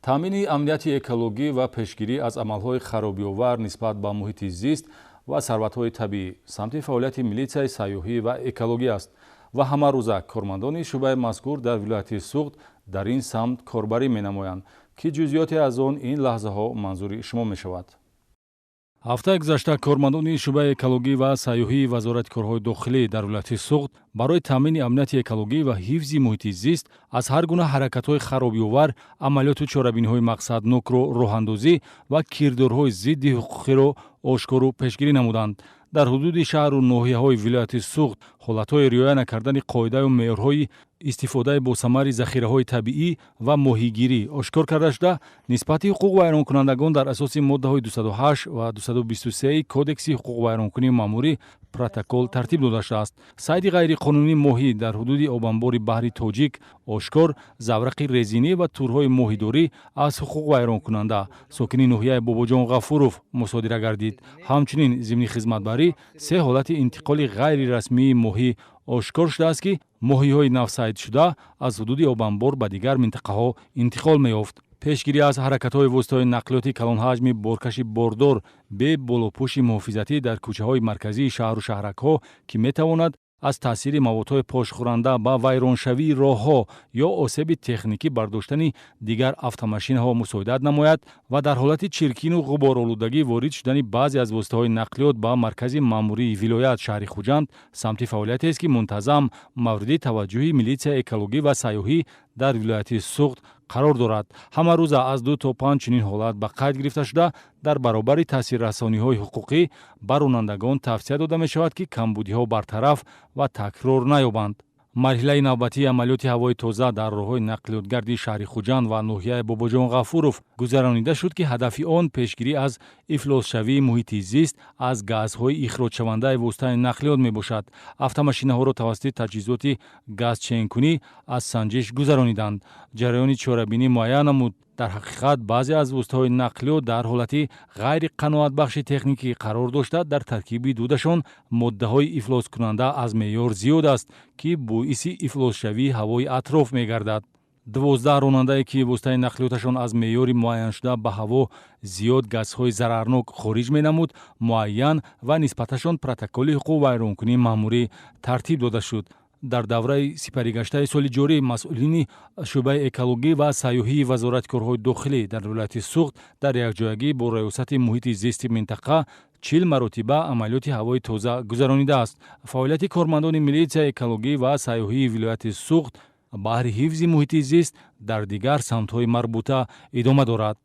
таъмини амнияти экологӣ ва пешгирӣ аз амалҳои харобиовар нисбат ба муҳити зист ва сарватҳои табиӣ самти фаъолияти милитсияи сайёҳӣ ва экологӣ аст ва ҳамарӯза кормандони шӯъбаи мазкур дар вилояти Суғд дар ин самт корбарӣ менамоянд ки ҷузъиёте аз он ин лаҳзаҳо манзури шумо мешавад. ҳафтаи гузашта кормандони шӯъбаи экологӣ ва сайёҳии вазорати корҳои дохилӣ дар вилояти Суғд барои таъмини амнияти экологӣ ва ҳифзи муҳити зист аз ҳар гуна ҳаракатҳои харобиовар, амалиёту чорабиниҳои мақсаднокро роҳандозӣ ва кирдорҳои зидди ҳуқуқиро ошкору пешгирӣ намуданд. дар ҳудуди шаҳру ноҳияҳои вилояти Суғд ҳолатҳои риоя накардани қоидаю меъёрҳои истифодаи босамари захираҳои табиӣ ва моҳигирӣ ошкор карда шуда, нисбати ҳуқуқ вайронкунандагон дар асоси моддаҳои 208 ва 223 кодекси ҳуқуқ вайронкунии маъмурӣ протокол тартиб дода шудааст. сайди ғайриқонунии моҳӣ дар ҳудуди обанбори баҳри тоҷик ошкор, заврақи резинӣ ва турҳои моҳидорӣ аз ҳуқуқ вайронкунанда сокини ноҳияи Бобоҷон Ғафуров мусодира гардид. ҳамчунин зимни хизматбарӣ се ҳолати интиқоли ғайрирасмии моҳӣ ошкор шудааст, ки моҳиҳои навсайдшуда аз ҳудуди обанбор ба дигар минтақаҳо интиқол меёфт. пешгирӣ аз ҳаракатҳои воситаҳои нақлиёти калонҳаҷми боркаши бордор бе болопӯши муҳофизатӣ дар кӯчаҳои марказии шаҳру шаҳракҳо ки метавонад аз таъсири маводҳои пошхӯранда ба вайроншавии роҳҳо ё осеби техникӣ бардоштани дигар автомашинаҳо мусоидат намояд ва дар ҳолати чиркину ғуборолудагӣ ворид шудани баъзе аз воситаҳои нақлиёт ба маркази маъмурии вилоят шаҳри Хуҷанд самти фаъолиятест, ки мунтазам мавриди таваҷҷӯҳи милитсияи экологӣ ва сайёҳӣ дар вилояти Суғд қарор дорад. ҳамарӯза аз 2 то 5 чунин ҳолат ба қайд гирифта шуда, дар баробари таъсиррасониҳои ҳуқуқӣ ба ронандагон тавсия дода мешавад, ки камбудиҳо бартараф ва такрор наёбанд. марҳилаи навбатии амалиёти ҳавои тоза дар роҳҳои нақлиётгарди шаҳри Хуҷанд ва ноҳияи Бобоҷон Ғафуров гузаронида шуд, ки ҳадафи он пешгирӣ аз ифлосшавии муҳити зист аз газҳои ихроҷшавандаи воситаи нақлиёт мебошад. автомашинаҳоро тавассути таҷҳизоти газченкунӣ аз санҷиш гузарониданд. ҷараёни чорабинӣ муайян намуд, дар ҳақиқат баъзе аз воситаҳои нақлиёт дар ҳолати ғайриқаноатбахши техникӣ қарор дошта, дар таркиби дудашон моддаҳои ифлоскунанда аз меъёр зиёд аст, ки боиси ифлосшавии ҳавои атроф мегардад. 12 ронандае, ки воситаи нақлиёташон аз меъёри муайяншуда ба ҳаво зиёд газҳои зарарнок хориҷ менамуд, муайян ва нисбаташон протоколи ҳуқуқ вайронкунии маъмурӣ тартиб дода шуд. дар давраи сипаригаштаи соли ҷорӣ масъулини шӯъбаи экологӣ ва сайёҳии вазорати корҳои дохилӣ дар вилояти Суғд дар якҷоягӣ бо раёсати муҳити зисти минтақа 40 маротиба амалиёти ҳавои тоза гузаронидааст. фаъолияти кормандони милитсияи экологӣ ва сайёҳии вилояти Суғд баҳри ҳифзи муҳити зист дар дигар самтҳои марбута идома дорад.